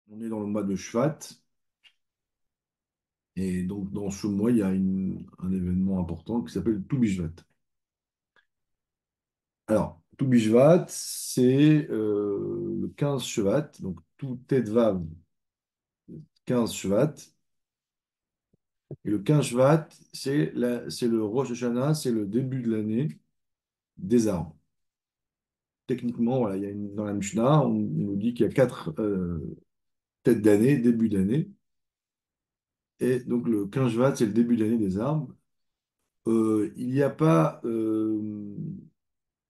On est dans le mois de Shvat, et donc dans ce mois, il y a un événement important qui s'appelle Tou B'Shvat. Alors, Tou B'Shvat, c'est le 15 Shvat, donc tout Tetvav, 15 Shvat. Et le 15 Shvat, c'est le Rosh Hashanah, c'est le début de l'année des arbres. Techniquement, voilà, dans la Mishnah, on nous dit qu'il y a quatre têtes d'année, début d'année. Et donc le 15 Shvat, c'est le début de l'année des arbres. Il n'y a pas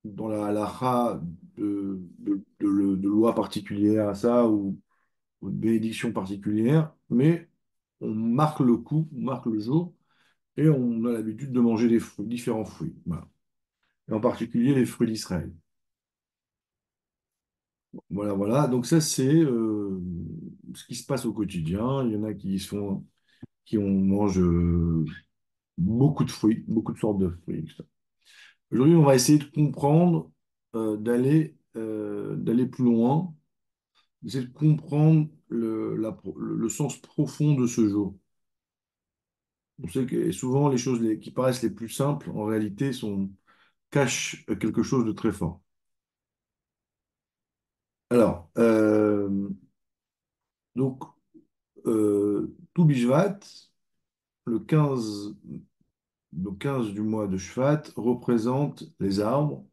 dans la halakha de loi particulière à ça ou de bénédiction particulière, mais on marque le coup, on marque le jour, et on a l'habitude de manger des fruits, différents fruits. Voilà. Et en particulier les fruits d'Israël. Voilà, voilà. Donc ça, c'est ce qui se passe au quotidien. Il y en a qui mangent beaucoup de fruits, beaucoup de sortes de fruits. Aujourd'hui, on va essayer de comprendre, d'aller plus loin, d'essayer de comprendre le sens profond de ce jour. On sait que souvent les choses qui paraissent les plus simples, en réalité, cachent quelque chose de très fort. Alors, donc, Tou B'Shvat, le 15, le 15 du mois de Shvat, représente les arbres.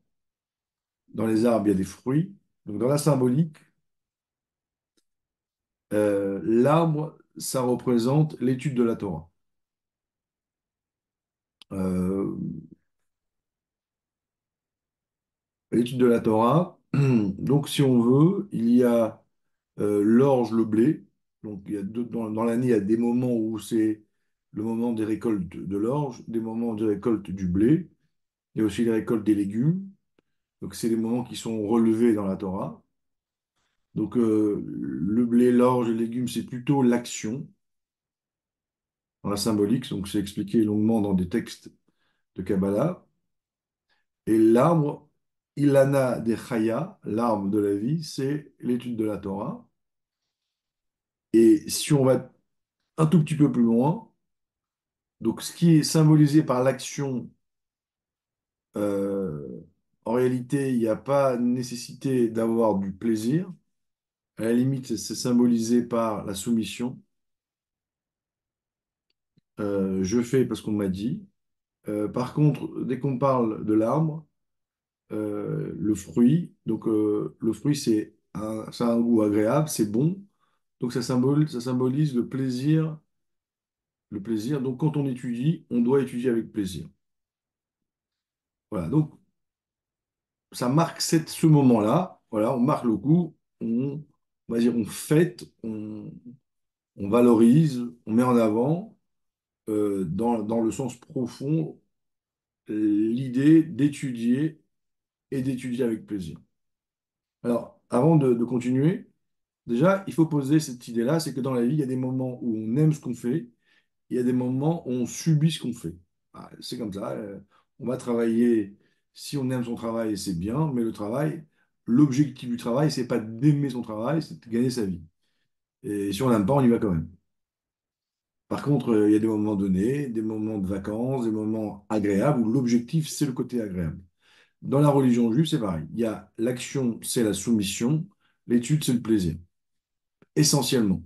Dans les arbres, il y a des fruits. Donc, dans la symbolique, l'arbre, ça représente l'étude de la Torah. Euh, L'étude de la Torah. Donc, si on veut, il y a l'orge, le blé. Donc, dans l'année, il y a des moments où c'est le moment des récoltes de l'orge, des moments de récolte du blé. Il y a aussi les récoltes des légumes. Donc, c'est des moments qui sont relevés dans la Torah. Donc, le blé, l'orge, les légumes, c'est plutôt l'action dans la symbolique. Donc, c'est expliqué longuement dans des textes de Kabbalah. Et l'arbre, Ilana de Chaya, l'arbre de la vie, c'est l'étude de la Torah. Et si on va un tout petit peu plus loin, donc ce qui est symbolisé par l'action, euh, en réalité, il n'y a pas nécessité d'avoir du plaisir. À la limite, c'est symbolisé par la soumission. Je fais parce qu'on m'a dit. Par contre, dès qu'on parle de l'arbre, le fruit, donc le fruit, ça a un goût agréable, c'est bon. Donc ça symbolise le plaisir. Le plaisir. Donc quand on étudie, on doit étudier avec plaisir. Voilà. Donc ça marque ce moment-là. Voilà, on marque le coup. On va dire, on fête, on valorise, on met en avant, dans le sens profond, l'idée d'étudier et d'étudier avec plaisir. Alors, avant de continuer, déjà, il faut poser cette idée-là, c'est que dans la vie, il y a des moments où on aime ce qu'on fait, il y a des moments où on subit ce qu'on fait. Ah, c'est comme ça. On va travailler, si on aime son travail, c'est bien, mais le travail, l'objectif du travail, c'est pas d'aimer son travail, c'est de gagner sa vie. Et si on n'aime pas, on y va quand même. Par contre, il y a des moments donnés, des moments de vacances, des moments agréables où l'objectif, c'est le côté agréable. Dans la religion juive, c'est pareil. Il y a l'action, c'est la soumission, l'étude, c'est le plaisir. Essentiellement,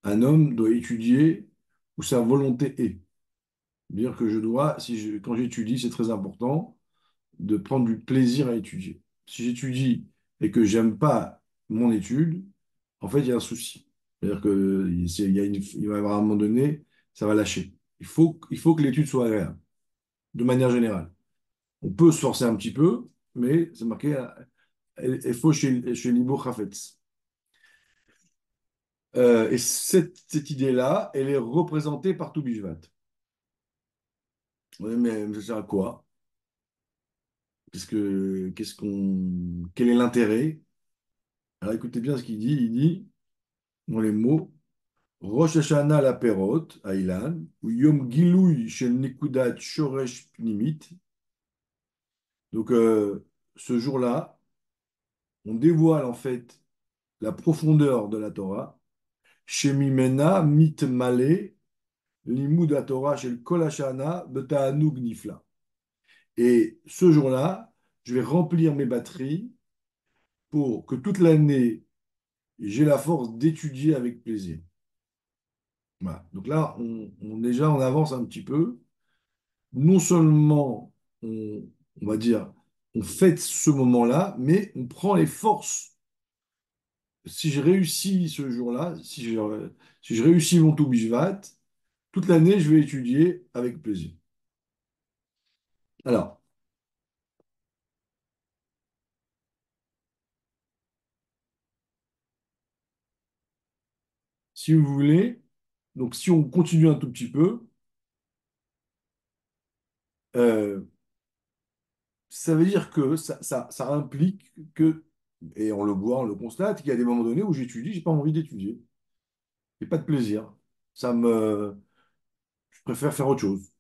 un homme doit étudier où sa volonté est. Dire que quand j'étudie, c'est très important de prendre du plaisir à étudier. Si j'étudie et que j'aime pas mon étude, en fait, il y a un souci. C'est-à-dire il va y avoir un moment donné, ça va lâcher. Il faut que l'étude soit agréable, de manière générale. On peut se forcer un petit peu, mais c'est marqué, il faut chez Libo Chafetz. Et cette idée-là, elle est représentée par Toubishvat. Oui, mais ça sert à quoi? Quel est l'intérêt? Alors écoutez bien ce qu'il dit. Il dit, dans les mots, Rosh Hashanah la Perot, à Ilan, ou Yom Gilouy shel Nekudat Shoresh Pnimit. Donc, ce jour-là, on dévoile en fait la profondeur de la Torah. Shemimena mit male limud Torah shel kol hashana beta'anug nifla. Et ce jour-là, je vais remplir mes batteries pour que toute l'année, j'ai la force d'étudier avec plaisir. Voilà. Donc là, déjà, on avance un petit peu. Non seulement on va dire, on fête ce moment-là, mais on prend les forces. Si je réussis ce jour-là, si je réussis mon Toubishvat, toute l'année, je vais étudier avec plaisir. Alors, si vous voulez, donc si on continue un tout petit peu, euh, ça veut dire que ça implique que, et on le voit, on le constate, qu'il y a des moments donnés où j'étudie, j'ai pas envie d'étudier. J'ai pas de plaisir. Je préfère faire autre chose.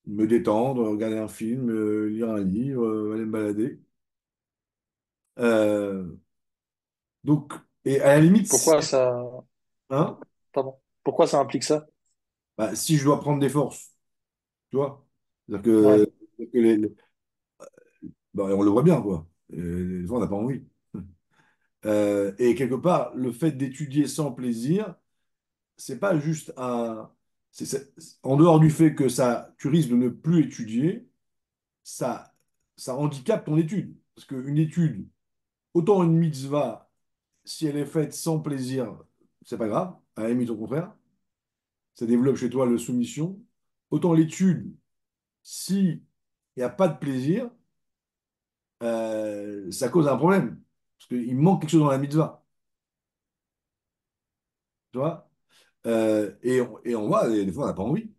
Me détendre, regarder un film, lire un livre, aller me balader. Euh, donc, et à la limite, Pourquoi ça, hein, pardon, pourquoi ça implique ça? bah, si je dois prendre des forces, tu vois, c'est-à-dire Ouais. que bah, on le voit bien, quoi. Et des fois, on n'a pas envie. Et quelque part, le fait d'étudier sans plaisir, c'est pas juste un. En dehors du fait que ça, tu risques de ne plus étudier, ça, ça handicape ton étude. Parce qu'une étude, autant une mitzvah, si elle est faite sans plaisir, c'est pas grave, à la limite au contraire, ça développe chez toi la soumission. Autant l'étude, si il n'y a pas de plaisir, ça cause un problème. Parce qu'il manque quelque chose dans la mitzvah. Tu vois? Et on voit, des fois, on n'a pas envie.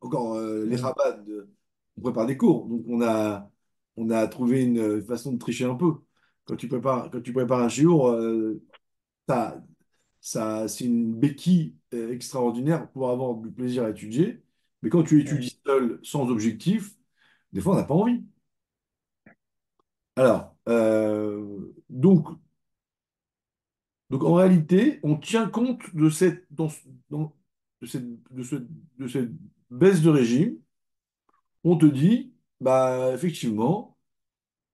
Encore, les Mm. Chabad, on prépare des cours. Donc, on a trouvé une façon de tricher un peu. Quand tu prépares un shiur, ça, c'est une béquille extraordinaire pour avoir du plaisir à étudier. Mais quand tu Mm. étudies seul, sans objectif, des fois, on n'a pas envie. Alors, donc, en réalité, on tient compte de dans- de cette baisse de régime. On te dit, bah, effectivement,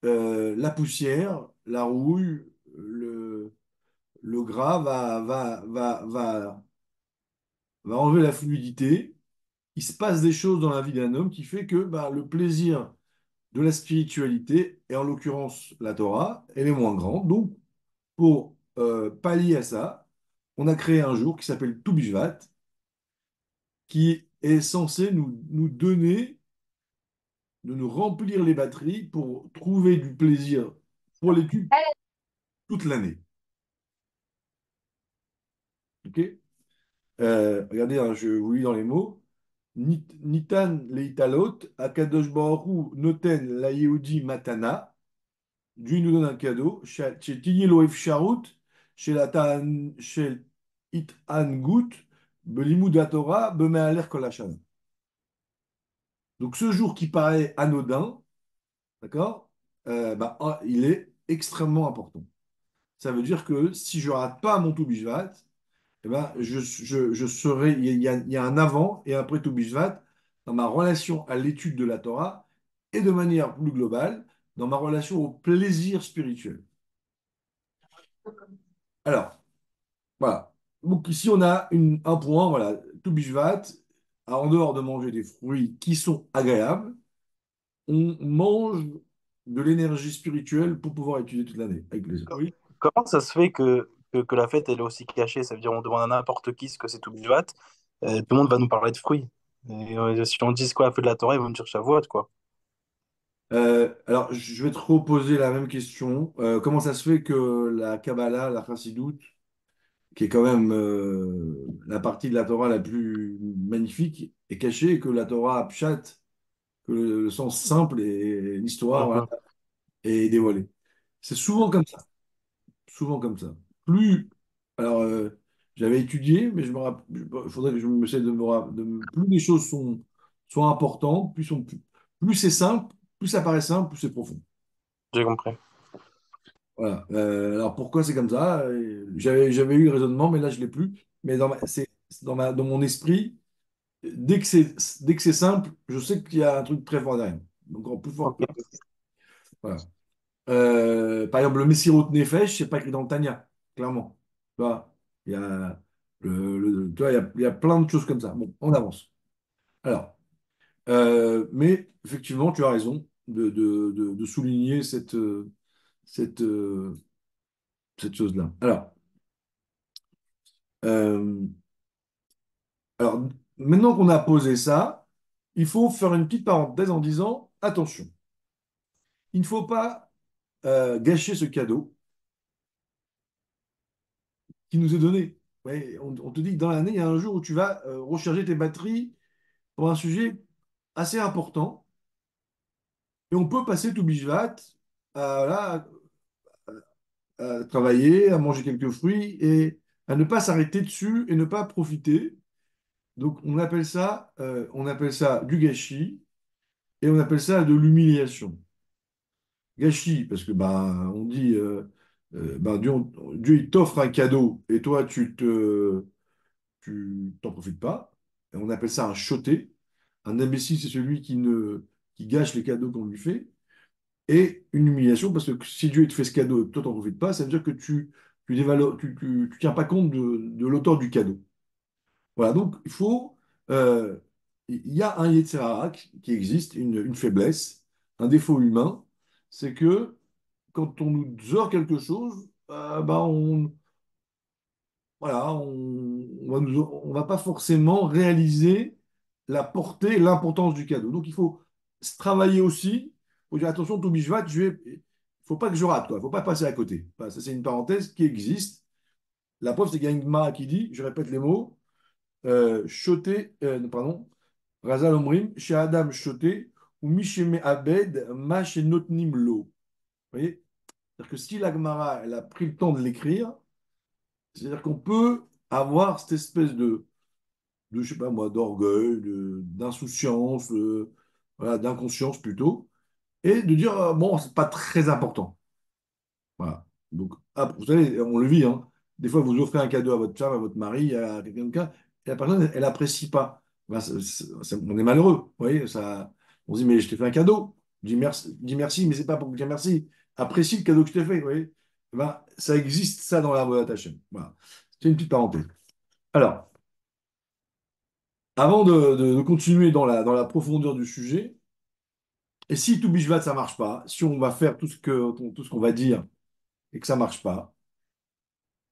la poussière, la rouille, le gras va enlever la fluidité. Il se passe des choses dans la vie d'un homme qui fait que bah, le plaisir de la spiritualité, et en l'occurrence la Torah, elle est moins grande. Donc, pour pallier à ça, on a créé un jour qui s'appelle Tou Bishvat, qui est censé nous donner, de nous remplir les batteries pour trouver du plaisir pour l'étude toute l'année. Ok. Regardez, hein, je vous lis dans les mots. Nitan leitalot, Akadosh Baruch Hu noten la Yehudi matana. Dieu nous donne un cadeau. Chez Tini lo efsharut, chez la chez it gut, belimud Torah, bemealer kol hashana. Donc ce jour qui paraît anodin, d'accord, bah, il est extrêmement important. Ça veut dire que si je rate pas mon Toubishvat, eh ben, je serai, il y a un avant et un après Toubishvat dans ma relation à l'étude de la Torah et de manière plus globale, dans ma relation au plaisir spirituel. Alors, voilà. Donc ici, on a un point, voilà, Toubishvat, en dehors de manger des fruits qui sont agréables, on mange de l'énergie spirituelle pour pouvoir étudier toute l'année, avec plaisir. Oui. Comment ça se fait que la fête elle est aussi cachée? Ça veut dire on demande à n'importe qui ce que c'est tout bivat, tout le monde va nous parler de fruits. Et, si on dit c'est quoi la fête de la Torah, ils vont nous dire Shavuot, quoi. Alors, je vais te reposer la même question. Comment ça se fait que la Kabbalah, la Chassidoute, qui est quand même la partie de la Torah la plus magnifique, est cachée et que la Torah Pshat, que le sens simple et l'histoire voilà, Mhm. est dévoilée? C'est souvent comme ça. Souvent comme ça. Plus, alors, j'avais étudié, mais il faudrait que je me essaie plus les choses sont importantes, plus c'est simple, plus ça paraît simple, plus c'est profond. J'ai compris. Voilà. Alors pourquoi c'est comme ça? J'avais eu le raisonnement, mais là je l'ai plus. Mais dans mon esprit, dès que c'est simple, je sais qu'il y a un truc très fort derrière. Donc encore plus fort Ok. que. Voilà. Par exemple, le Messirut Nefesh, c'est pas écrit dans le Tanya, clairement. Tu vois, il y a, tu vois, il y a plein de choses comme ça. Bon, on avance. Alors, mais effectivement, tu as raison de souligner cette, euh, cette chose-là. Euh, alors, maintenant qu'on a posé ça, il faut faire une petite parenthèse en disant, attention, il ne faut pas gâcher ce cadeau qui nous est donné. Ouais, on te dit que dans l'année, il y a un jour où tu vas recharger tes batteries pour un sujet assez important. Et on peut passer tout bishvat voilà, à travailler, à manger quelques fruits et à ne pas s'arrêter dessus et ne pas profiter. Donc on appelle ça du gâchis et on appelle ça de l'humiliation. Gâchis, parce que ben, on dit ben, Dieu il t'offre un cadeau et toi tu t'en profites pas. Et on appelle ça un shoté. Un imbécile, c'est celui qui gâche les cadeaux qu'on lui fait. Et une humiliation, parce que si Dieu il te fait ce cadeau et que toi t'en profites pas, ça veut dire que tu tiens pas compte de l'auteur du cadeau. Voilà, donc il y a un Yetzer Hara qui existe, une faiblesse, un défaut humain, c'est que quand on nous offre quelque chose, bah voilà, on va pas forcément réaliser la portée et l'importance du cadeau. Donc il faut se travailler aussi. Il faut dire attention, tout bishvat, faut pas que je rate, quoi. Il faut pas passer à côté. Voilà, ça, c'est une parenthèse qui existe. La preuve, c'est qu'il y a une Gemara qui dit, je répète les mots, shoté, pardon, Razal Omrim, chez Adam shoté, ou Misheme Abed, ma chez Notnim lo. Vous voyez? C'est-à-dire que si la Gemara, elle a pris le temps de l'écrire, c'est-à-dire qu'on peut avoir cette espèce je sais pas moi, d'orgueil, d'insouciance, voilà, d'inconscience plutôt, et de dire, bon, c'est pas très important. Voilà. Donc, vous savez, on le vit, hein. Des fois, vous offrez un cadeau à votre femme, à votre mari, à quelqu'un, et la personne, elle apprécie pas. Ben, on est malheureux, vous voyez, ça, on se dit, mais je t'ai fait un cadeau. Dis merci, mais c'est pas pour me dire merci. Apprécie le cadeau que je t'ai fait, vous voyez. Ben, ça existe, ça, dans la Vodat Hashem. Voilà. C'est une petite parenthèse. Alors, avant de continuer dans la profondeur du sujet, et si tout bishvat, ça marche pas, si on va faire tout ce qu'on va dire et que ça marche pas,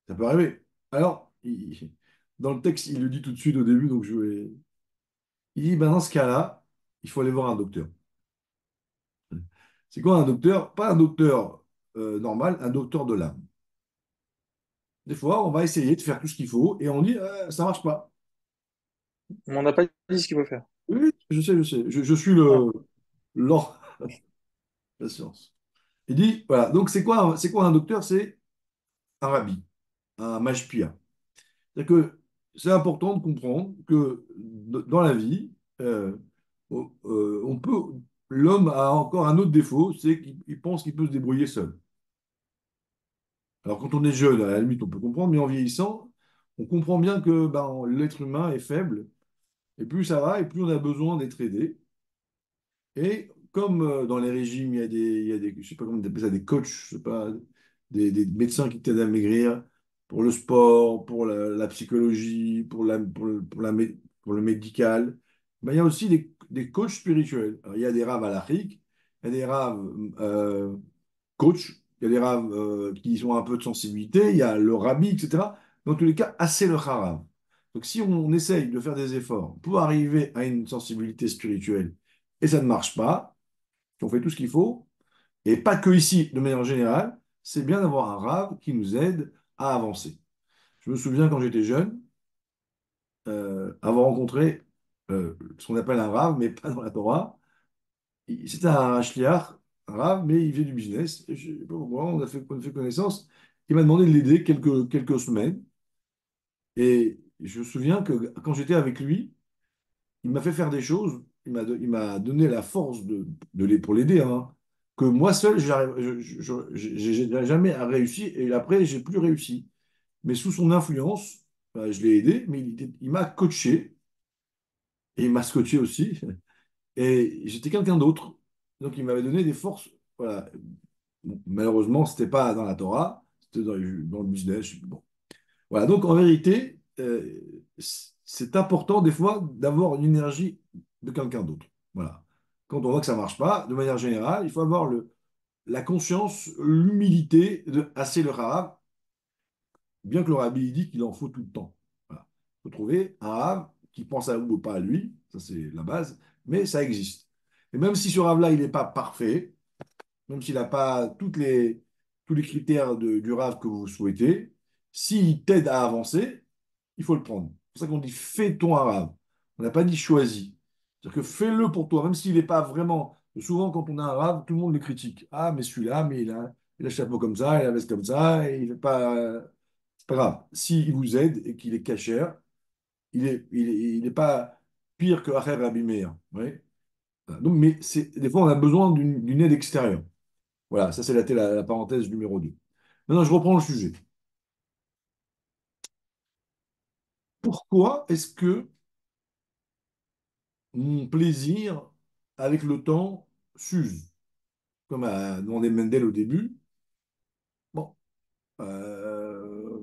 ça peut arriver. Alors, dans le texte, il le dit tout de suite au début, donc il dit, ben dans ce cas-là, il faut aller voir un docteur. C'est quoi un docteur? Pas un docteur normal, un docteur de l'âme. Des fois, on va essayer de faire tout ce qu'il faut et on dit, ça marche pas. On n'a pas dit ce qu'il faut faire. Oui, oui, je sais. Je suis Ah. l'or de la science. Il dit, voilà, donc c'est quoi un docteur? C'est un rabbi, un mashpia. C'est-à-dire que c'est important de comprendre que dans la vie, on peut, l'homme a encore un autre défaut, c'est qu'il pense qu'il peut se débrouiller seul. Alors quand on est jeune, à la limite, on peut comprendre, mais en vieillissant, on comprend bien que ben, l'être humain est faible, et plus ça va, et plus on a besoin d'être aidé. Et comme dans les régimes, il y a des, je sais pas comment on appelle ça, des coachs, je sais pas, des médecins qui t'aident à maigrir pour le sport, pour la psychologie, pour le médical. Ben, il y a aussi des coachs spirituels. Alors, il y a des raves halachiques, il y a des raves coachs, il y a des raves qui ont un peu de sensibilité, il y a le rabbi, etc. Dans tous les cas, assez le harav. Donc si on essaye de faire des efforts pour arriver à une sensibilité spirituelle, et ça ne marche pas, si on fait tout ce qu'il faut, et pas que ici, de manière générale, c'est bien d'avoir un rave qui nous aide à avancer. Je me souviens quand j'étais jeune, avoir rencontré ce qu'on appelle un rave, mais pas dans la Torah. C'était un shliach, un rave, mais il faisait du business. Et je sais pas pourquoi, on a fait connaissance. Il m'a demandé de l'aider quelques semaines. Et je me souviens que quand j'étais avec lui, il m'a fait faire des choses. Il m'a donné la force pour l'aider, hein, que moi seul, j'ai jamais réussi et après, j'ai plus réussi. Mais sous son influence, je l'ai aidé, mais il m'a coaché et il m'a scotché aussi. Et j'étais quelqu'un d'autre. Donc, il m'avait donné des forces. Voilà. Bon, malheureusement, c'était pas dans la Torah, c'était dans le business. Bon. Voilà. Donc, en vérité, c'est important des fois d'avoir une énergie de quelqu'un d'autre. Voilà. Quand on voit que ça marche pas, de manière générale, il faut avoir la conscience, l'humilité de assez le rave, bien que le rabbi il dit qu'il en faut tout le temps. Voilà. Il faut trouver un rave qui pense à vous ou pas à lui, ça c'est la base, mais ça existe. Et même si ce rave-là, il n'est pas parfait, même s'il n'a pas tous les critères du rave que vous souhaitez, s'il t'aide à avancer, il faut le prendre. C'est pour ça qu'on dit fais-ton un rave. On n'a pas dit choisis. C'est-à-dire que fais-le pour toi, même s'il n'est pas vraiment. Souvent, quand on a un rave, tout le monde le critique. Ah, mais celui-là, mais il a le chapeau comme ça, il a la veste comme ça, et il fait pas. C'est pas grave. S'il vous aide et qu'il est cachère, il est pas pire que Acher Rabbi Meir. Oui. Voilà. Donc, mais des fois, on a besoin d'une aide extérieure. Voilà, ça, c'était la parenthèse numéro 2. Maintenant, je reprends le sujet. Pourquoi est-ce que mon plaisir, avec le temps, s'use? Comme a demandé Mendel au début. Bon, euh,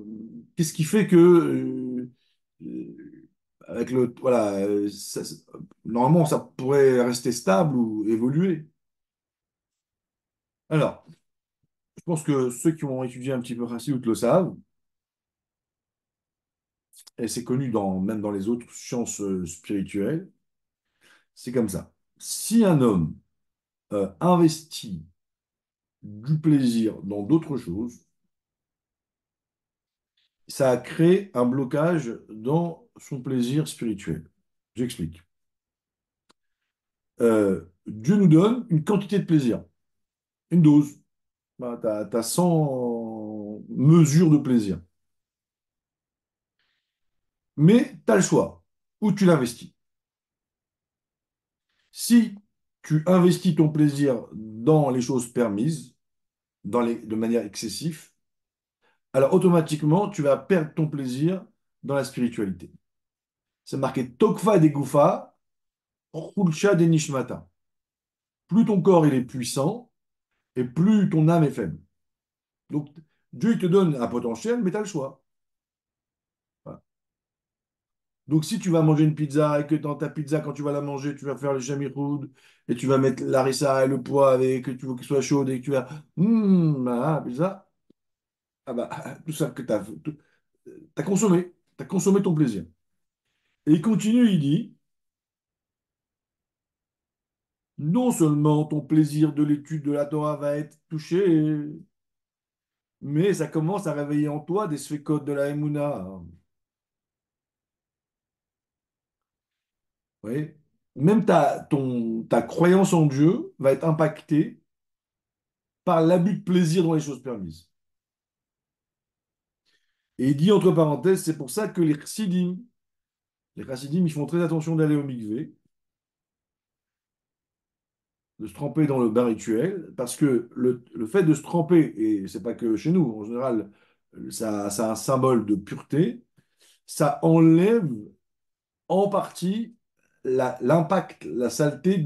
qu'est-ce qui fait que, avec voilà, normalement, ça pourrait rester stable ou évoluer? Alors, je pense que ceux qui ont étudié un petit peu Chassidut le savent, et c'est connu même dans les autres sciences spirituelles, c'est comme ça. Si un homme investit du plaisir dans d'autres choses, ça crée un blocage dans son plaisir spirituel. J'explique. Dieu nous donne une quantité de plaisir, une dose. Bah, tu as 100 mesures de plaisir. Mais tu as le choix. Où tu l'investis. Si tu investis ton plaisir dans les choses permises, de manière excessive, alors automatiquement, tu vas perdre ton plaisir dans la spiritualité. C'est marqué Tokfa de Goufa, Chulcha de Nishmata. Plus ton corps il est puissant, et plus ton âme est faible. Donc, Dieu il te donne un potentiel, mais tu as le choix. Voilà. Donc, si tu vas manger une pizza et que dans ta pizza, quand tu vas la manger, tu vas faire le chamichoud et tu vas mettre l'harissa et le pois avec, que tu veux qu'il soit chaud et que tu vas, pizza, ah bah, tout ça que tu as consommé. Tu as consommé ton plaisir. Et il continue, il dit, non seulement ton plaisir de l'étude de la Torah va être touché, mais ça commence à réveiller en toi des sfekot de la Emouna. Oui. Même ta croyance en Dieu va être impactée par l'abus de plaisir dans les choses permises. Et il dit entre parenthèses, c'est pour ça que les chassidim, ils font très attention d'aller au mikvé, de se tremper dans le bain rituel, parce que le fait de se tremper, et c'est pas que chez nous, en général, ça a un symbole de pureté, ça enlève en partie l'impact, la saleté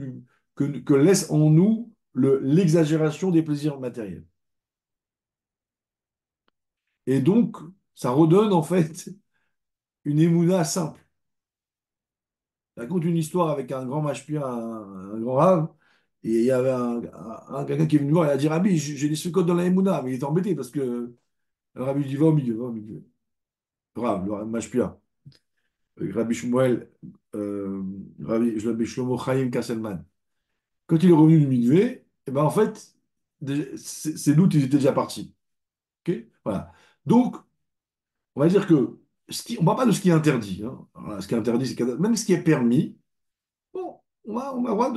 que laisse en nous l'exagération des plaisirs matériels. Et donc, ça redonne en fait une émouna simple. Ça raconte une histoire avec un grand mashpia, un grand rave, et il y avait quelqu'un qui est venu voir, il a dit Rabbi, j'ai des sukkot dans la émouna, mais il était embêté parce que le rabbi lui dit va au milieu, va au milieu. Rave, le mashpia. Rabbi Shmuel, Rabbi Shlomo Chaim Kasselman. Quand il est revenu du mikvé, et ben en fait, ces doutes, ils étaient déjà partis. Ok. Voilà. Donc, on va dire que on ne parle pas de ce qui est interdit, hein. Voilà, ce qui est interdit, c'est même ce qui est permis, bon, on a le droit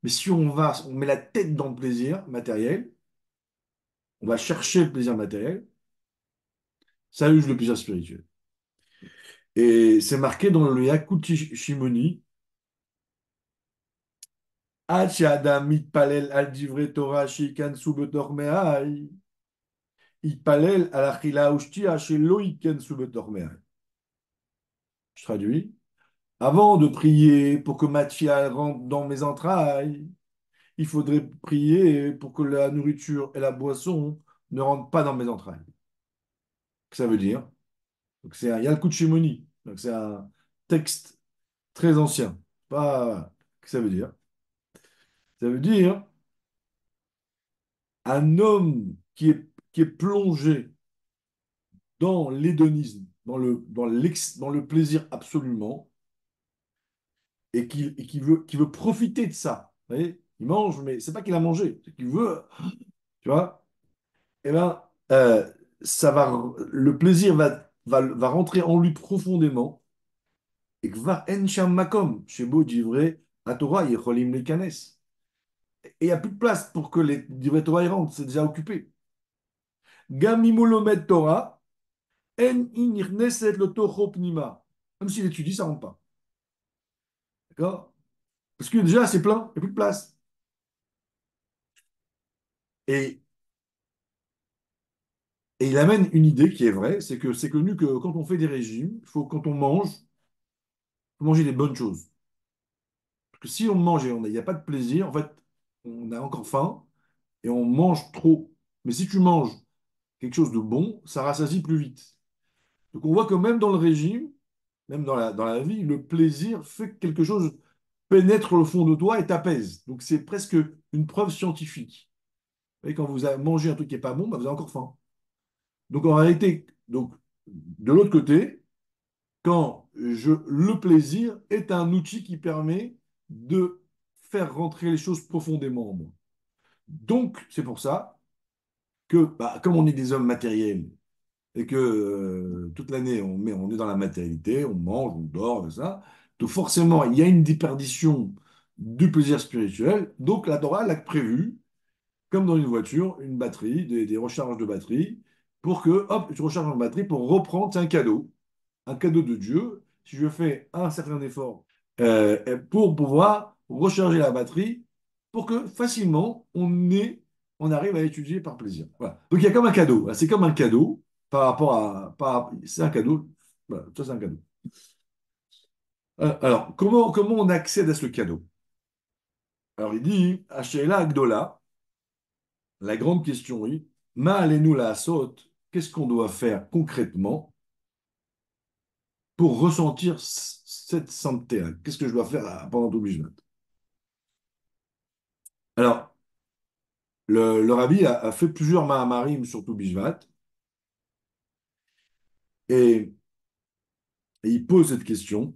mais si on met la tête dans le plaisir matériel, on va chercher le plaisir matériel, ça use le plaisir spirituel. Et c'est marqué dans le Yakuti Shimoni, עד שאדם מתפלל על דברי תורה שייכנסו בתוך מעי, יתפלל על אכילה ושתייה שלא ייכנסו בתוך מעי. Je traduis. Avant de prier pour que Mathia rentre dans mes entrailles, il faudrait prier pour que la nourriture et la boisson ne rentrent pas dans mes entrailles. Que ça veut dire? Donc c'est il y a le coup de Shimoni. Donc c'est un texte très ancien. Pas, que ça veut dire? Ça veut dire un homme qui est plongé dans l'hédonisme, dans le plaisir absolument, qui veut profiter de ça. Vous voyez, il mange, mais c'est pas qu'il a mangé, c'est qu'il veut, tu vois. Eh ben, le plaisir va rentrer en lui profondément et que va ensham makom, chez Beau vrai, à Torah, yecholim les canes. Et il n'y a plus de place pour que les divrei Torah y rentrent, c'est déjà occupé. Gamimolomet Torah, en inirneset le toho pnima. Même s'il étudie, ça rentre pas. D'accord? Parce que déjà, c'est plein, il n'y a plus de place. Et, et il amène une idée qui est vraie, c'est que c'est connu que quand on fait des régimes, quand on mange, il faut manger des bonnes choses. Parce que si on mange et il n'y a pas de plaisir, en fait, on a encore faim et on mange trop. Mais si tu manges quelque chose de bon, ça rassasie plus vite. Donc on voit que même dans le régime, même dans la vie, le plaisir fait que quelque chose pénètre le fond de toi et t'apaise. Donc c'est presque une preuve scientifique. Et quand vous mangez un truc qui n'est pas bon, bah, vous avez encore faim. Donc en réalité, donc, de l'autre côté, le plaisir est un outil qui permet de faire rentrer les choses profondément en moi. Donc c'est pour ça que, bah, comme on est des hommes matériels et que toute l'année on est dans la matérialité, on mange, on dort, et ça, donc forcément il y a une déperdition du plaisir spirituel. Donc la Torah l'a prévu comme dans une voiture, une batterie, des recharges de batterie, pour que, hop, tu recharges en batterie pour reprendre, c'est un cadeau de Dieu, si je fais un certain effort pour pouvoir recharger la batterie, pour que facilement on arrive à étudier par plaisir. Voilà. Donc il y a comme un cadeau, c'est comme un cadeau c'est un cadeau, voilà, ça c'est un cadeau. Alors, comment on accède à ce cadeau? Alors il dit, Ashela Agdola, la grande question, oui. Ma alenu la saute, qu'est-ce qu'on doit faire concrètement pour ressentir cette sainteté-là? Qu'est-ce que je dois faire pendant tout Bishvat? Alors, le rabbi a fait plusieurs Mahamarim sur tout Bishvat et, et il pose cette question.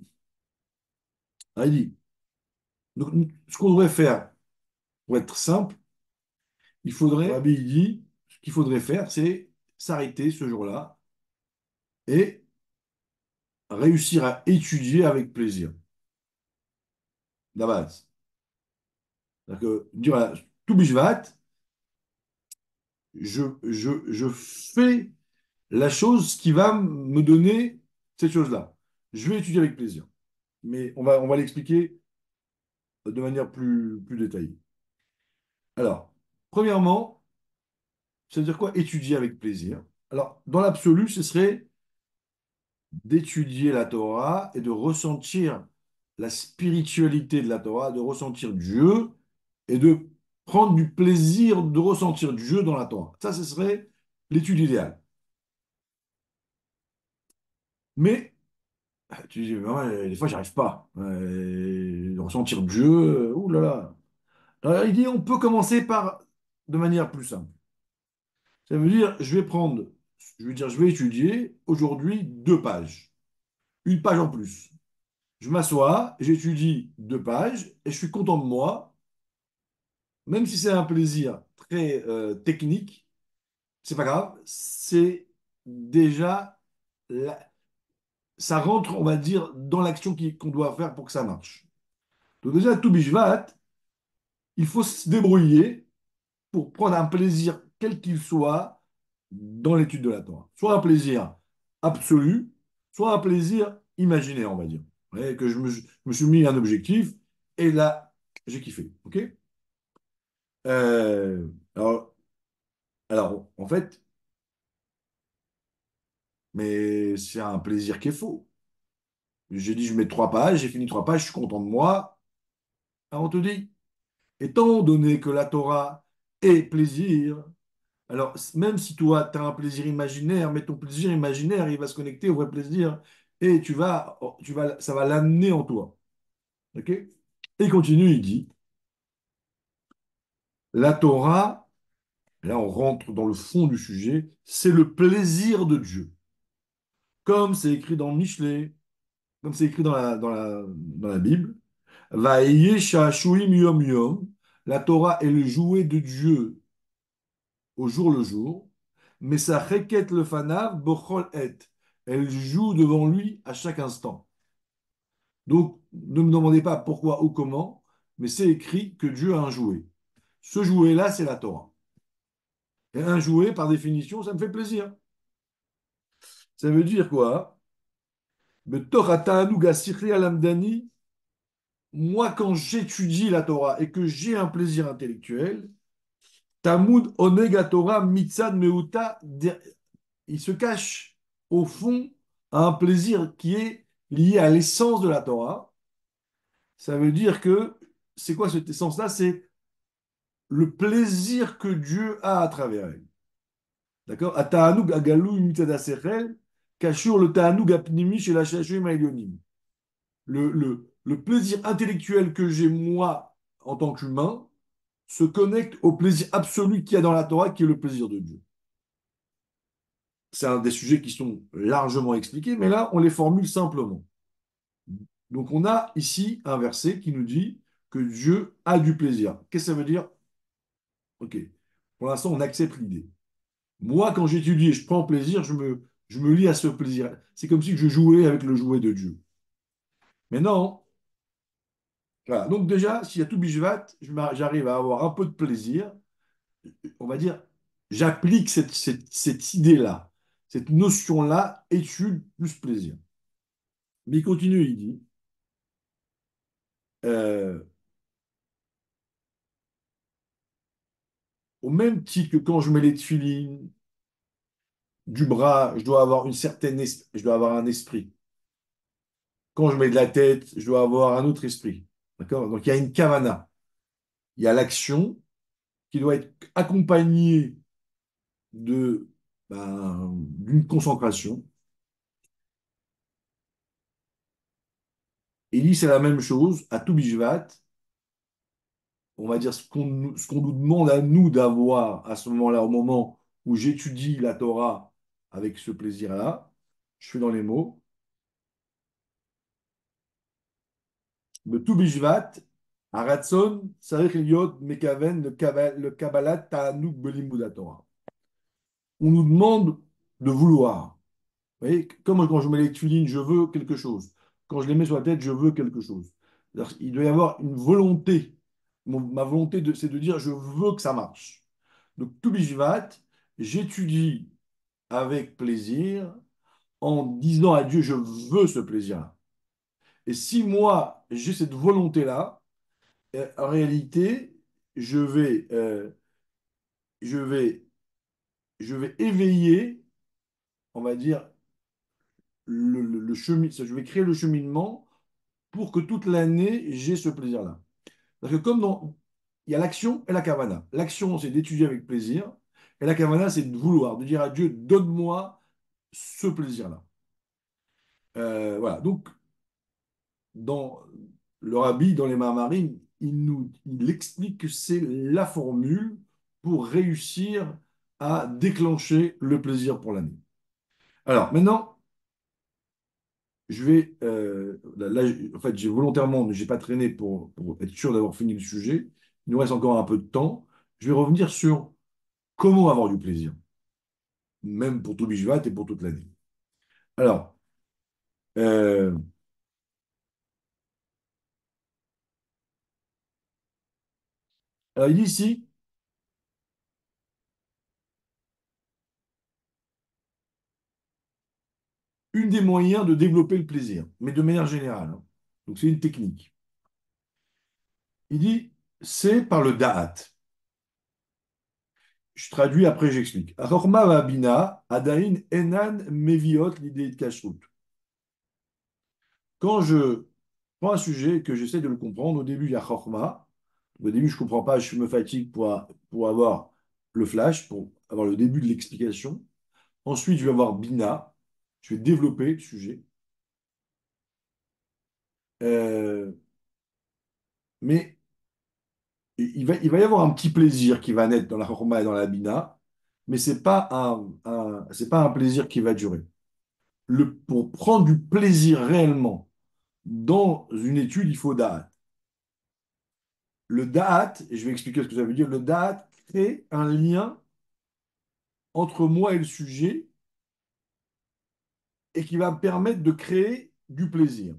Ah, il dit, donc, ce qu'on devrait faire pour être simple, le rabbi il dit, ce qu'il faudrait faire, c'est s'arrêter ce jour-là et réussir à étudier avec plaisir, la base. C'est-à-dire que, dire, voilà, tout Bishvat, je fais la chose qui va me donner cette chose-là. Je vais étudier avec plaisir. Mais on va l'expliquer de manière plus détaillée. Alors, premièrement, ça veut dire quoi étudier avec plaisir? Alors, dans l'absolu, ce serait d'étudier la Torah et de ressentir la spiritualité de la Torah, de ressentir Dieu et de prendre du plaisir de ressentir Dieu dans la Torah. Ça, ce serait l'étude idéale. Mais tu dis, mais ouais, des fois, j'y arrive pas. Ressentir Dieu, ouh là là. Alors, il dit, on peut commencer par de manière plus simple. Ça veut dire, je vais étudier aujourd'hui 2 pages, une page en plus. Je m'assois, j'étudie 2 pages et je suis content de moi, même si c'est un plaisir très technique, c'est pas grave, c'est déjà, la- ça rentre, on va dire, dans l'action qu'on doit faire pour que ça marche. Donc déjà, tout bishvat, il faut se débrouiller pour prendre un plaisir, quel qu'il soit, dans l'étude de la Torah. Soit un plaisir absolu, soit un plaisir imaginaire, on va dire. Vous voyez, que je me suis mis un objectif, et là, j'ai kiffé. OK? Euh, alors, alors, en fait, mais c'est un plaisir qui est faux. J'ai dit, je mets 3 pages, j'ai fini 3 pages, je suis content de moi. Alors, on te dit, étant donné que la Torah est plaisir, alors même si toi, tu as un plaisir imaginaire, mais ton plaisir imaginaire, il va se connecter au vrai plaisir et ça va l'amener en toi. OK? Et il continue, il dit, la Torah, là on rentre dans le fond du sujet, c'est le plaisir de Dieu. Comme c'est écrit dans Michelet, comme c'est écrit dans la Bible, Va'eye sha'ashuim yom yom, la Torah est le jouet de Dieu au jour le jour, mais sa reket le fanav bochol et. Elle joue devant lui à chaque instant. Donc, ne me demandez pas pourquoi ou comment, mais c'est écrit que Dieu a un jouet. Ce jouet-là, c'est la Torah. Et un jouet, par définition, ça me fait plaisir. Ça veut dire quoi? Mais Torah ta'anug asirri alamdani, moi, quand j'étudie la Torah et que j'ai un plaisir intellectuel, Talmud onega Torah mitzad meuta, il se cache au fond à un plaisir qui est lié à l'essence de la Torah. Ça veut dire que c'est quoi cette essence-là? C'est le plaisir que Dieu a à travers elle. D'accord? Ata'anug agalou mitzad asechel, kashur le ta'anug apnimi chez la shashim ha'elyonim. Le plaisir intellectuel que j'ai moi en tant qu'humain se connecte au plaisir absolu qu'il y a dans la Torah, qui est le plaisir de Dieu. C'est un des sujets qui sont largement expliqués, mais là, on les formule simplement. Donc, on a ici un verset qui nous dit que Dieu a du plaisir. Qu'est-ce que ça veut dire? Ok. Pour l'instant, on accepte l'idée. Moi, quand j'étudie et je prends plaisir, je me lie à ce plaisir. C'est comme si je jouais avec le jouet de Dieu. Mais non. Voilà. Donc, déjà, s'il y a tout bishvat, j'arrive à avoir un peu de plaisir. On va dire, j'applique cette idée-là, cette notion-là, étude plus plaisir. Mais il continue, il dit, euh, au même titre que quand je mets les tefilines du bras, je dois avoir un esprit. Quand je mets de la tête, je dois avoir un autre esprit. D'accord? Donc il y a une kavana. Il y a l'action qui doit être accompagnée de, d'une concentration. Et il dit c'est la même chose à tout bishvat. On va dire ce qu'on nous demande à nous d'avoir à ce moment-là, au moment où j'étudie la Torah avec ce plaisir-là. Je fais dans les mots. בט"ו בשבט, הרצון צריך להיות מכוון לקבלת תענוג בלימוד התורה. On nous demande de vouloir. Vous voyez, comme quand je mets les tulines, je veux quelque chose. Quand je les mets sur la tête, je veux quelque chose. Il doit y avoir une volonté. Ma volonté, c'est de dire je veux que ça marche. Donc, tout bishvat, j'étudie avec plaisir en disant à Dieu je veux ce plaisir-là. Et si moi, j'ai cette volonté-là, en réalité, je vais, euh, je vais, je vais éveiller, on va dire, je vais créer le cheminement pour que toute l'année, j'ai ce plaisir-là. Parce que il y a l'action et la kavana. L'action, c'est d'étudier avec plaisir, et la kavana, c'est de vouloir, de dire à Dieu, donne-moi ce plaisir-là. Voilà. Donc, dans le rabbi, dans les Mahamarim, il explique que c'est la formule pour réussir à déclencher le plaisir pour l'année. Alors maintenant, en fait, j'ai volontairement, j'ai pas traîné pour être sûr d'avoir fini le sujet. Il nous reste encore un peu de temps. Je vais revenir sur comment avoir du plaisir, même pour tout Bishvat et pour toute l'année. Alors, euh, il dit ici, une des moyens de développer le plaisir, mais de manière générale, hein. Donc c'est une technique. Il dit, c'est par le da'at. Je traduis, après j'explique. Chorma va bina, adain enan meviot l'idée de kashrut. Quand je prends un sujet et que j'essaie de le comprendre, au début, il y a chorma. Au début, je ne comprends pas, je me fatigue pour avoir le flash, pour avoir le début de l'explication. Ensuite, je vais avoir bina. Je vais développer le sujet. Euh, mais il va y avoir un petit plaisir qui va naître dans la chorma et dans la bina, mais c'est pas un plaisir qui va durer. Pour prendre du plaisir réellement dans une étude, il faut da'at. Le da'at, et je vais expliquer ce que ça veut dire, le da'at crée un lien entre moi et le sujet et qui va me permettre de créer du plaisir.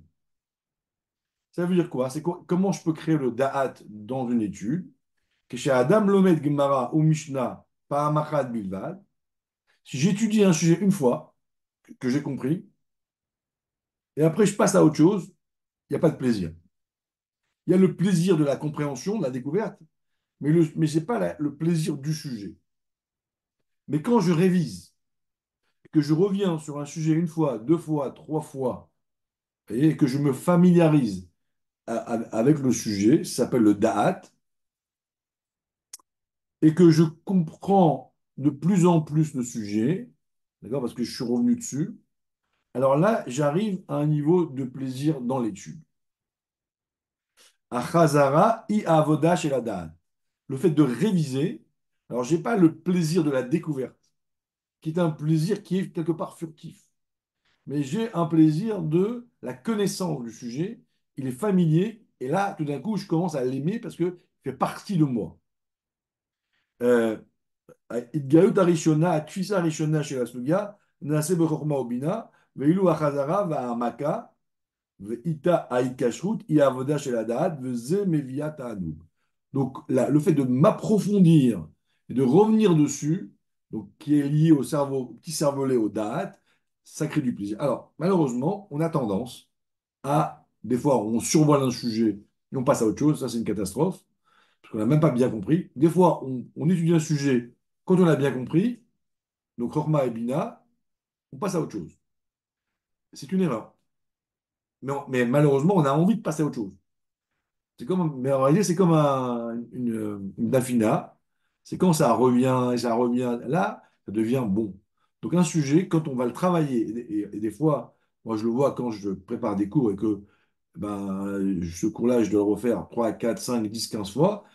Ça veut dire quoi? Comment je peux créer le da'at dans une étude? Que chez Adam Lomed Gemara ou Mishnah, Pa'amachad Bilvad, si j'étudie un sujet une fois, que j'ai compris, et après je passe à autre chose, il n'y a pas de plaisir. Il y a le plaisir de la compréhension, de la découverte, mais ce n'est pas le plaisir du sujet. Mais quand je révise, que je reviens sur un sujet une fois, deux fois, trois fois, et que je me familiarise avec le sujet, ça s'appelle le da'at, et que je comprends de plus en plus le sujet, d'accord, parce que je suis revenu dessus, alors là, j'arrive à un niveau de plaisir dans l'étude. Achazara i avoda chez la da'at. Le fait de réviser, alors j'ai pas le plaisir de la découverte, qui est un plaisir qui est quelque part furtif. Mais j'ai un plaisir de la connaissance du sujet, il est familier, et là, tout d'un coup, je commence à l'aimer parce qu'il fait partie de moi. Euh, Itgalut harishona, tfisa harishona chez la suga, nase bechorma obina, veilu achazara va'amaka, ve'ita haikashrut, i'avoda chez la da'at, ve'ze mevia ta'anug. Donc, là, le fait de m'approfondir et de revenir dessus, donc, qui est lié au cerveau, au petit cervelet, au da'at, ça crée du plaisir. Alors, malheureusement, on a tendance des fois, on survole un sujet et on passe à autre chose. Ça, c'est une catastrophe, parce qu'on n'a même pas bien compris. Des fois, on étudie un sujet quand on a bien compris, donc Rorma et Bina, on passe à autre chose. C'est une erreur. Mais malheureusement, on a envie de passer à autre chose. Mais en réalité, c'est comme une dafina. C'est quand ça revient et ça revient, là, ça devient bon. Donc un sujet, quand on va le travailler, et des fois, moi je le vois quand je prépare des cours et que ce cours-là, je dois le refaire 3, 4, 5, 10, 15 fois,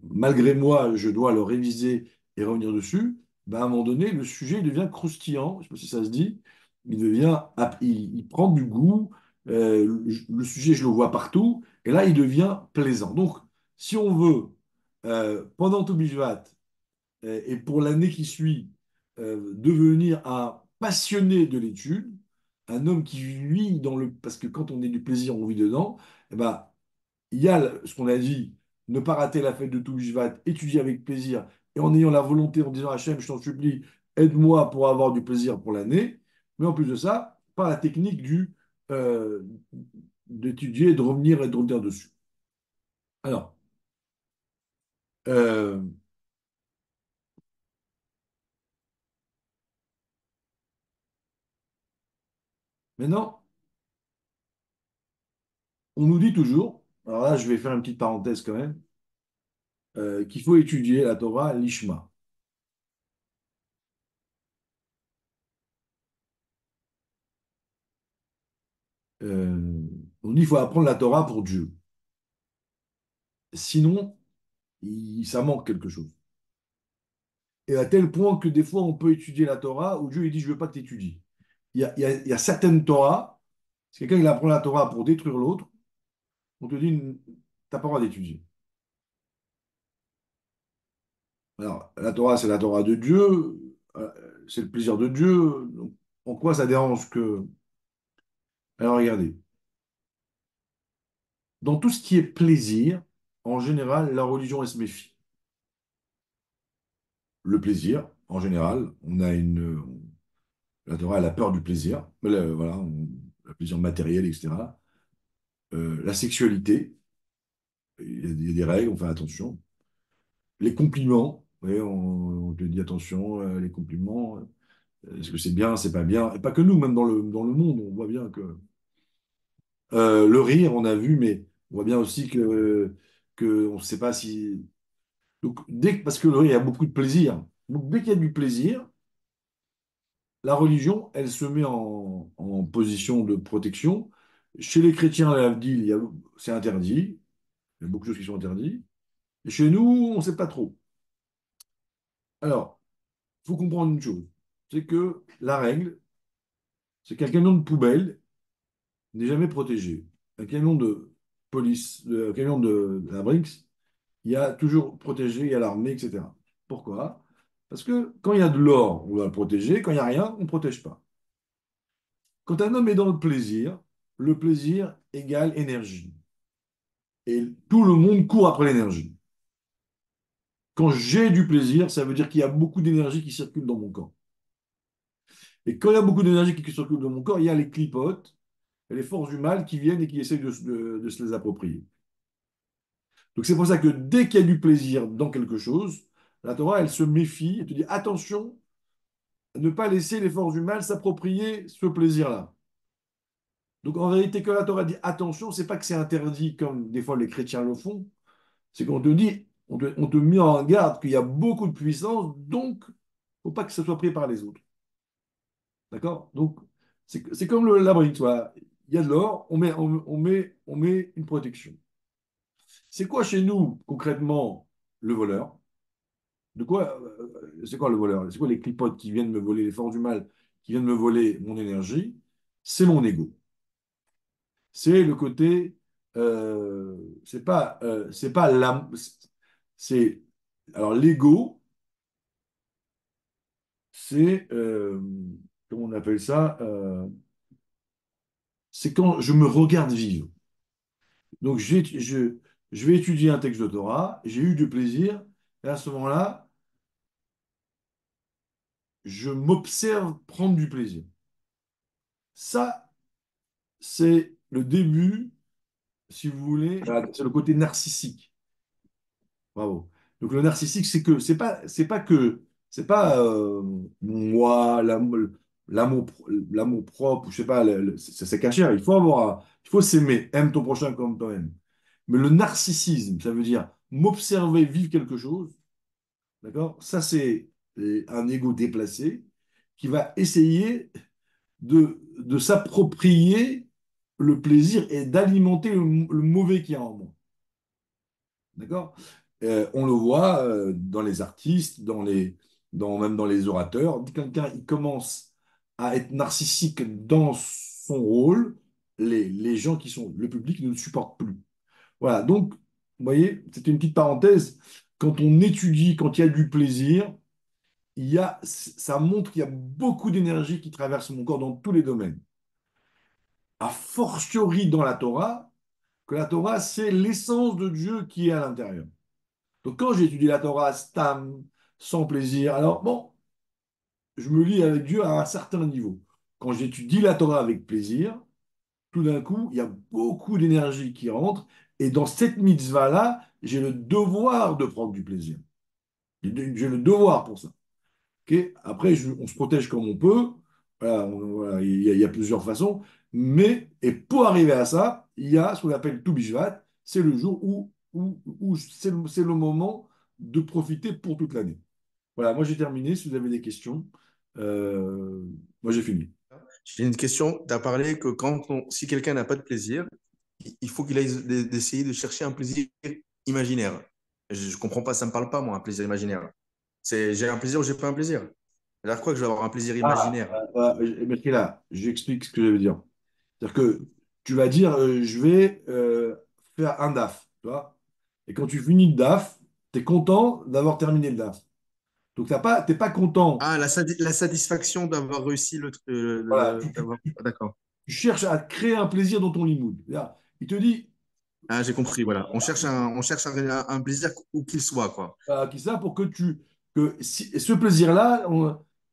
malgré moi, je dois le réviser et revenir dessus. À un moment donné, le sujet il devient croustillant, je ne sais pas si ça se dit, il prend du goût, le sujet, je le vois partout. Et là, il devient plaisant. Donc, si on veut, pendant tout Bishvat et pour l'année qui suit, devenir un passionné de l'étude, un homme qui vit dans le... Parce que quand on est du plaisir, on vit dedans, eh ben, il y a ce qu'on a dit, ne pas rater la fête de tout Bishvat, étudier avec plaisir, et en ayant la volonté, en disant Hachem, je t'en supplie, aide-moi pour avoir du plaisir pour l'année. Mais en plus de ça, par la technique euh, d'étudier, de revenir dessus. Alors, euh, maintenant, on nous dit toujours, alors là, je vais faire une petite parenthèse quand même, qu'il faut étudier la Torah l'Ishma. Euh, on dit qu'il faut apprendre la Torah pour Dieu. Sinon, ça manque quelque chose. Et à tel point que des fois, on peut étudier la Torah où Dieu il dit, je ne veux pas que tu étudies. Il y a certaines Torahs, si quelqu'un il apprend la Torah pour détruire l'autre, on te dit, tu n'as pas le droit d'étudier. Alors, la Torah, c'est la Torah de Dieu, euh, c'est le plaisir de Dieu. Donc, en quoi ça dérange que... Alors, regardez. Dans tout ce qui est plaisir, en général, la religion, elle se méfie. Le plaisir, en général, la Torah, elle a peur du plaisir. Mais voilà, le plaisir matériel, etc. La sexualité. il y a des règles, on fait attention. Les compliments, ouais, on te dit attention, les compliments, est-ce que c'est bien, c'est pas bien? Et pas que nous, même dans le monde, on voit bien que le rire, on a vu, mais on voit bien aussi que on ne sait pas si. Donc, parce que le rire, il y a beaucoup de plaisir. Donc, dès qu'il y a du plaisir, la religion, elle se met en position de protection. Chez les chrétiens, c'est interdit. Il y a beaucoup de choses qui sont interdites. Et chez nous, on ne sait pas trop. Alors, il faut comprendre une chose, c'est que la règle, c'est qu'un camion de poubelle n'est jamais protégé. Un camion de police, un camion de la Brinks, il y a toujours protégé, il y a l'armée, etc. Pourquoi? Parce que quand il y a de l'or, on va le protéger. Quand il n'y a rien, on ne protège pas. Quand un homme est dans le plaisir égale énergie. Et tout le monde court après l'énergie. Quand j'ai du plaisir, ça veut dire qu'il y a beaucoup d'énergie qui circule dans mon corps. Et quand il y a beaucoup d'énergie qui circule dans mon corps, il y a les clipotes et les forces du mal qui viennent et qui essayent de se les approprier. Donc c'est pour ça que dès qu'il y a du plaisir dans quelque chose, la Torah, elle se méfie et te dit attention à ne pas laisser les forces du mal s'approprier ce plaisir-là. Donc en vérité, quand la Torah dit attention, c'est pas que c'est interdit comme des fois les chrétiens le font, c'est qu'on te dit, on te met en garde qu'il y a beaucoup de puissance, donc il ne faut pas que ça soit pris par les autres. D'accord? Donc c'est comme l'abri, tu vois. Il y a de l'or, on met une protection. C'est quoi chez nous, concrètement, le voleur? C'est quoi le voleur? C'est quoi les clipotes qui viennent me voler, les forces du mal qui viennent me voler mon énergie? C'est mon ego. C'est le côté, c'est pas l'âme, c'est, alors l'ego, c'est, comment on appelle ça? C'est quand je me regarde vivre. Donc je vais étudier un texte de Torah, j'ai eu du plaisir, et à ce moment-là, je m'observe prendre du plaisir. Ça, c'est le début, si vous voulez, c'est le côté narcissique. Bravo. Donc le narcissique, c'est pas moi, l'amour, l'amour propre, ou je sais pas, c'est caché. Il faut s'aimer, aime ton prochain comme toi-même. Mais le narcissisme, ça veut dire m'observer vivre quelque chose, d'accord? Ça, c'est un ego déplacé qui va essayer de s'approprier le plaisir et d'alimenter le mauvais qu'il y a en moi. D'accord? On le voit dans les artistes, même dans les orateurs. Dès que quelqu'un il commence à être narcissique dans son rôle, les gens qui sont le public ne le supportent plus. Voilà, donc, vous voyez, c'était une petite parenthèse. Quand on étudie, quand il y a du plaisir, ça montre qu'il y a beaucoup d'énergie qui traverse mon corps dans tous les domaines. A fortiori dans la Torah, que la Torah, c'est l'essence de Dieu qui est à l'intérieur. Donc quand j'étudie la Torah stam, sans plaisir, alors bon, je me lie avec Dieu à un certain niveau. Quand j'étudie la Torah avec plaisir, tout d'un coup, il y a beaucoup d'énergie qui rentre, et dans cette mitzvah-là, j'ai le devoir de prendre du plaisir. J'ai le devoir pour ça. Ok. Après, on se protège comme on peut. Voilà, voilà, il y a plusieurs façons. Et pour arriver à ça, il y a ce qu'on appelle Tu Bishvat. C'est le jour où c'est le moment de profiter pour toute l'année. Voilà, moi j'ai terminé. Si vous avez des questions, euh, moi j'ai fini. J'ai une question. Tu as parlé que si quelqu'un n'a pas de plaisir, il faut qu'il aille d'essayer de chercher un plaisir imaginaire. Je ne comprends pas, ça ne me parle pas, moi, un plaisir imaginaire. J'ai un plaisir ou j'ai pas un plaisir. Alors quoi que je vais avoir un plaisir Ah, imaginaire? mais là, j'explique ce que je veux dire. C'est-à-dire que tu vas dire, je vais faire un DAF, tu vois. Et quand tu finis le DAF, tu es content d'avoir terminé le DAF. Donc, t'es pas content. Ah, la satisfaction d'avoir réussi Voilà, D'accord. tu cherches à créer un plaisir dans ton limoud. Là, il te dit, Ah, j'ai compris, voilà. On cherche un plaisir où qu'il soit, quoi. qui ça pour ce plaisir-là,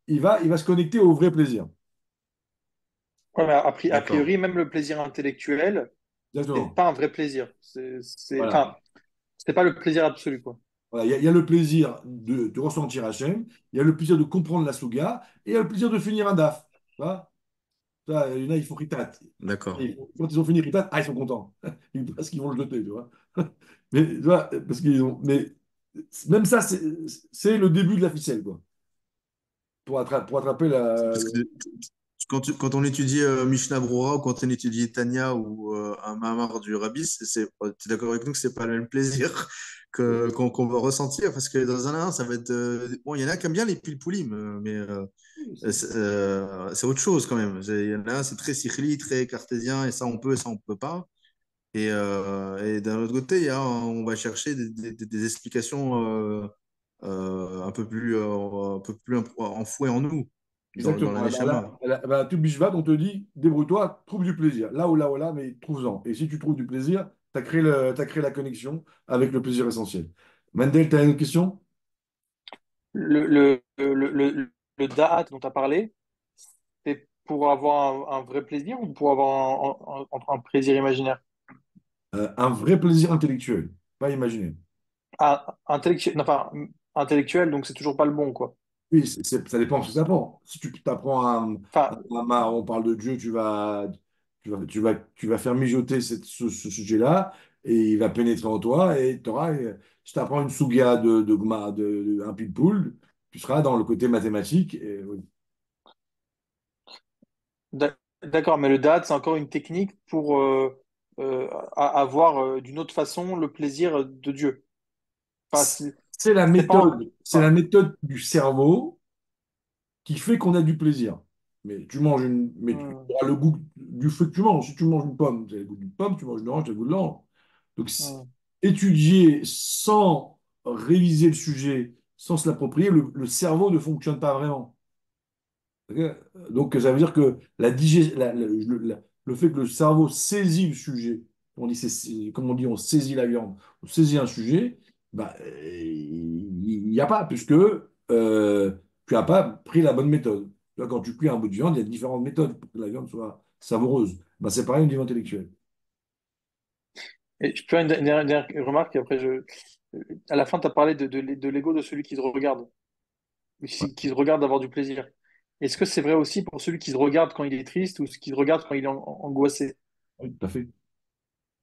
il va se connecter au vrai plaisir. Ouais, mais a D'accord. priori, même le plaisir intellectuel, c'est Exactement. pas un vrai plaisir. Voilà. C'est pas le plaisir absolu, quoi. Voilà, il y a le plaisir de ressentir Hachem, il y a le plaisir de comprendre la Souga, et il y a le plaisir de finir un DAF. Tu vois. Ça, il y en a, ils font ritat. D'accord. Quand ils ont fini ritat, ils sont contents. Parce qu'ils vont le jeter, tu vois. Mais, tu vois, parce qu'ils ont, mais même ça, c'est le début de la ficelle, quoi. Pour attraper Parce que quand on étudie Mishnah Brura ou quand on étudie Tanya ou un Mahamar du Rabbi, tu es d'accord avec nous que c'est pas le même plaisir qu'on va ressentir parce que dans un ça va être. Bon, il y en a qui aiment bien les pilpoulim, mais c'est autre chose quand même. Il y en a un, c'est très sikhli, très cartésien et ça on peut et ça on peut pas. Et d'un autre côté, on va chercher des explications un peu plus enfouies en nous, dans Exactement. la Ah bah là, Neshama. tout bishvat, on te dit, débrouille-toi, trouve du plaisir. Là, là, mais trouve-en. Et si tu trouves du plaisir, t'as créé la connexion avec le plaisir essentiel. Mandel, tu as une question? Le da'at dont tu as parlé, c'est pour avoir un vrai plaisir ou pour avoir un plaisir imaginaire? Un vrai plaisir intellectuel, pas imaginaire. Ah, intellectuel, enfin, intellectuel, donc c'est toujours pas le bon, quoi. Oui, ça dépend de ce que ça prend. Si tu apprends Enfin, on parle de Dieu, tu vas faire mijoter ce sujet-là et il va pénétrer en toi et tu auras, si tu apprends une souga un pitbull, tu seras dans le côté mathématique. Et, oui. d'accord, mais le da'at, c'est encore une technique pour avoir d'une autre façon le plaisir de Dieu. Enfin, C'est la c'est pas. c'est la Enfin, méthode du cerveau qui fait qu'on a du plaisir. Mais tu hmm, auras le goût du fruit que tu manges. Si tu manges une pomme, tu as le goût d'une pomme, tu manges une orange, tu as le goût de l'orange. Donc, hmm. étudier sans réviser le sujet, sans se l'approprier, le cerveau ne fonctionne pas vraiment. Ok. Donc, ça veut dire que le fait que le cerveau saisit le sujet, comme on dit, on saisit la viande, on saisit un sujet, bah, il n'y a pas, puisque tu n'as pas pris la bonne méthode. Tu vois, quand tu cuis un bout de viande, il y a différentes méthodes pour que la viande soit savoureuse. Bah, c'est pareil au niveau intellectuel. Et je peux faire une dernière remarque, et après à la fin, tu as parlé de l'ego de celui qui se regarde, qui se regarde d'avoir du plaisir. Est-ce que c'est vrai aussi pour celui qui se regarde quand il est triste ou qui se regarde quand il est angoissé? Oui, tout à fait.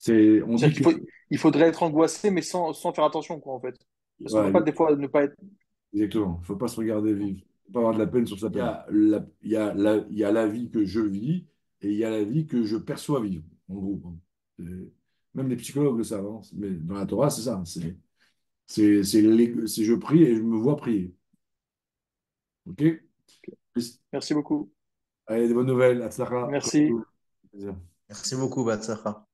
On dit C'est-à-dire que il faudrait être angoissé, mais sans faire attention, quoi, en fait. Parce qu'on peut pas, ouais, des fois, ne pas être. exactement. Il ne faut pas se regarder vivre. Il ne faut pas avoir de la peine sur sa peine. Il y a la vie que je vis et il y a la vie que je perçois vivre, en gros. Même les psychologues le savent, hein. Mais dans la Torah, c'est ça. C'est je prie et je me vois prier. OK? Merci beaucoup. Allez, des bonnes nouvelles. Atzlacha. Merci. Plaisir. Merci beaucoup, Batsara.